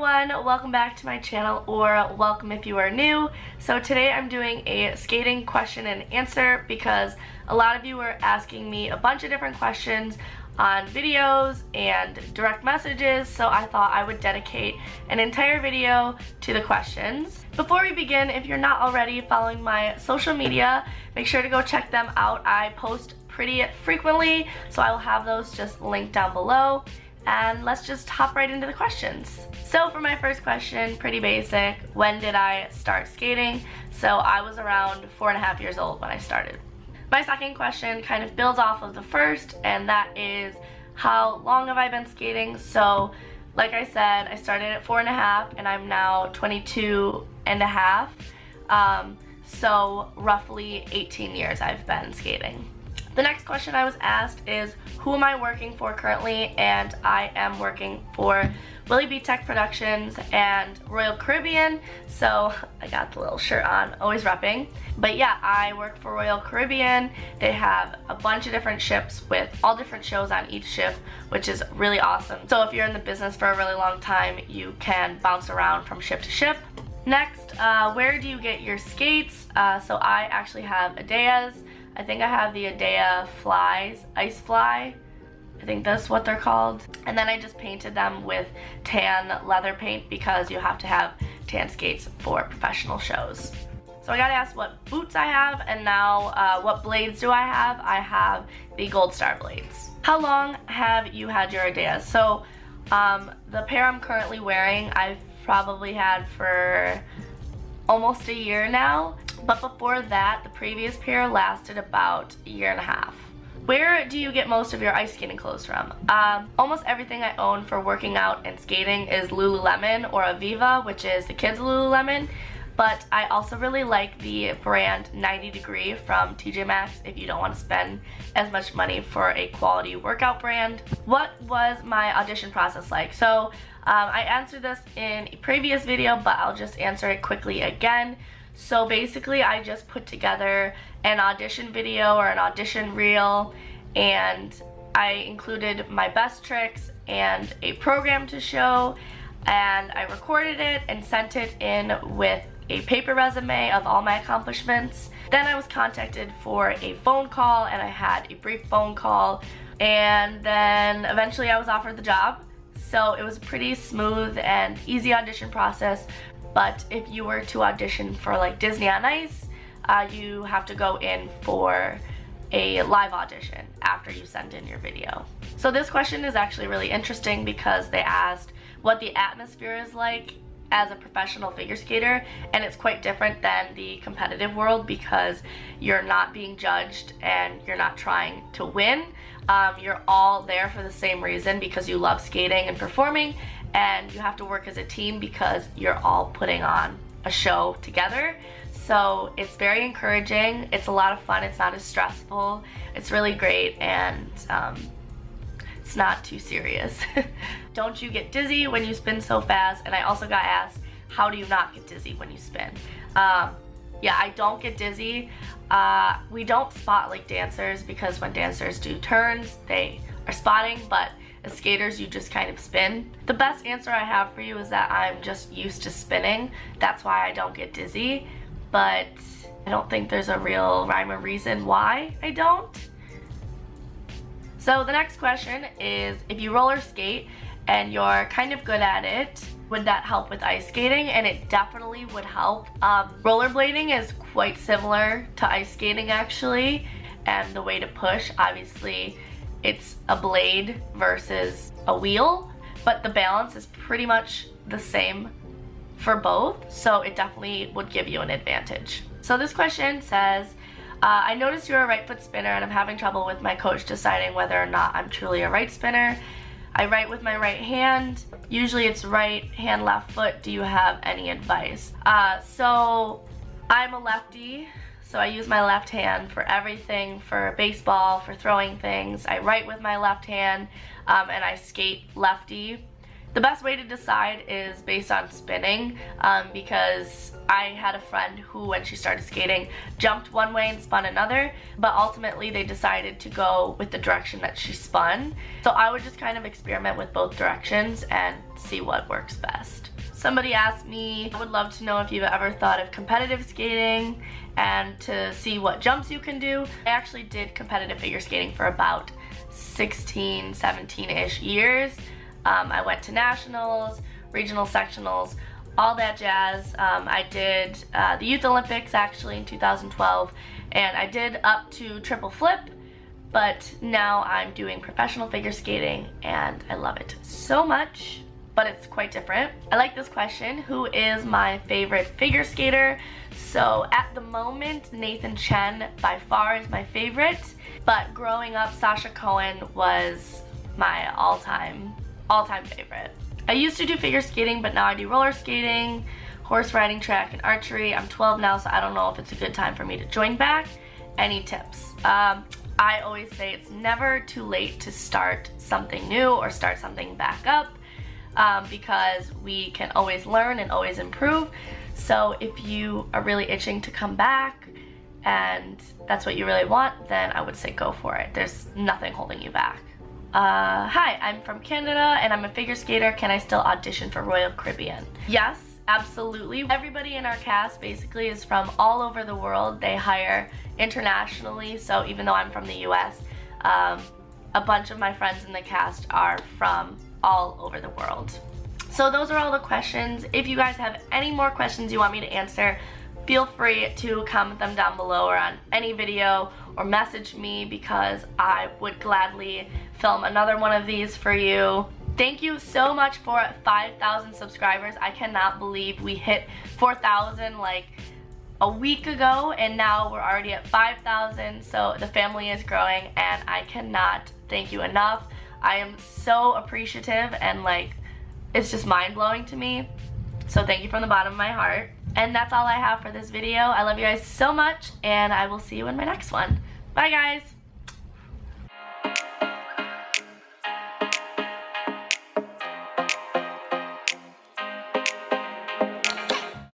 everyone, welcome back to my channel, or welcome if you are new. So today I'm doing a skating question and answer because a lot of you were asking me a bunch of different questions on videos and direct messages, so I thought I would dedicate an entire video to the questions. Before we begin, if you're not already following my social media, make sure to go check them out. I post pretty frequently, so I will have those just linked down below. And let's just hop right into the questions. So for my first question, pretty basic, when did I start skating? So I was around 4.5 years old when I started. My second question kind of builds off of the first, and that is, how long have I been skating? So like I said, I started at 4.5 and I'm now 22.5. So roughly 18 years I've been skating. The next question I was asked is, who am I working for currently? And I am working for Willie B Tech Productions and Royal Caribbean, so I got the little shirt on, always repping. But yeah, I work for Royal Caribbean. They have a bunch of different ships with all different shows on each ship, which is really awesome. So if you're in the business for a really long time, you can bounce around from ship to ship. Next, where do you get your skates? So I actually have Adeas. I think I have the Adea Flies, Ice Fly. I think that's what they're called. And then I just painted them with tan leather paint because you have to have tan skates for professional shows. So I got asked what boots I have, and now what blades do I have? I have the Gold Star blades. How long have you had your Adeas? So the pair I'm currently wearing, I've probably had for almost a year now. But before that, the previous pair lasted about a year and a half. Where do you get most of your ice skating clothes from? Almost everything I own for working out and skating is Lululemon or Aviva, which is the kids' Lululemon. But I also really like the brand 90 Degree from TJ Maxx if you don't want to spend as much money for a quality workout brand. What was my audition process like? So I answered this in a previous video, but I'll just answer it quickly again. So basically I just put together an audition video or an audition reel, and I included my best tricks and a program to show, and I recorded it and sent it in with a paper resume of all my accomplishments. Then I was contacted for a phone call, and I had a brief phone call, and then eventually I was offered the job. So it was a pretty smooth and easy audition process. But if you were to audition for like Disney on Ice, you have to go in for a live audition after you send in your video. So this question is actually really interesting because they asked what the atmosphere is like as a professional figure skater, and it's quite different than the competitive world because you're not being judged and you're not trying to win. You're all there for the same reason, because you love skating and performing, and you have to work as a team because you're all putting on a show together. So it's very encouraging, it's a lot of fun, it's not as stressful, it's really great, and it's not too serious. Don't you get dizzy when you spin so fast? And I also got asked, how do you not get dizzy when you spin? Yeah, I don't get dizzy. We don't spot like dancers, because when dancers do turns, they are spotting, but as skaters, you just kind of spin. The best answer I have for you is that I'm just used to spinning. That's why I don't get dizzy, but I don't think there's a real rhyme or reason why I don't. So the next question is, if you roller skate and you're kind of good at it, would that help with ice skating? And it definitely would help. Rollerblading is quite similar to ice skating actually, and the way to push, obviously, it's a blade versus a wheel, but the balance is pretty much the same for both, so it definitely would give you an advantage. So this question says, I noticed you're a right foot spinner and I'm having trouble with my coach deciding whether or not I'm truly a right spinner. I write with my right hand. Usually it's right hand, left foot. Do you have any advice? So I'm a lefty. So I use my left hand for everything, for baseball, for throwing things. I write with my left hand, and I skate lefty. The best way to decide is based on spinning, because I had a friend who, when she started skating, jumped one way and spun another, but ultimately they decided to go with the direction that she spun. So I would just kind of experiment with both directions and see what works best. Somebody asked me, I would love to know if you've ever thought of competitive skating and to see what jumps you can do. I actually did competitive figure skating for about 16, 17-ish years. I went to nationals, regional sectionals, all that jazz. I did the Youth Olympics actually in 2012, and I did up to triple flip, but now I'm doing professional figure skating and I love it so much, but it's quite different. I like this question, who is my favorite figure skater? So at the moment, Nathan Chen by far is my favorite, but growing up, Sasha Cohen was my all-time favorite. I used to do figure skating, but now I do roller skating, horse riding, track, and archery. I'm 12 now, so I don't know if it's a good time for me to join back. Any tips? I always say it's never too late to start something new or start something back up, because we can always learn and always improve. So if you are really itching to come back and that's what you really want, then I would say go for it. There's nothing holding you back. Hi, I'm from Canada and I'm a figure skater. Can I still audition for Royal Caribbean? Yes, absolutely. Everybody in our cast basically is from all over the world. They hire internationally, so even though I'm from the US, a bunch of my friends in the cast are from all over the world. So those are all the questions. If you guys have any more questions you want me to answer, feel free to comment them down below or on any video, or message me because I would gladly film another one of these for you. Thank you so much for 5,000 subscribers. I cannot believe we hit 4,000 like a week ago, and now we're already at 5,000. So the family is growing and I cannot thank you enough. I am so appreciative and like it's just mind-blowing to me. So thank you from the bottom of my heart. And that's all I have for this video. I love you guys so much, and I will see you in my next one. Bye guys!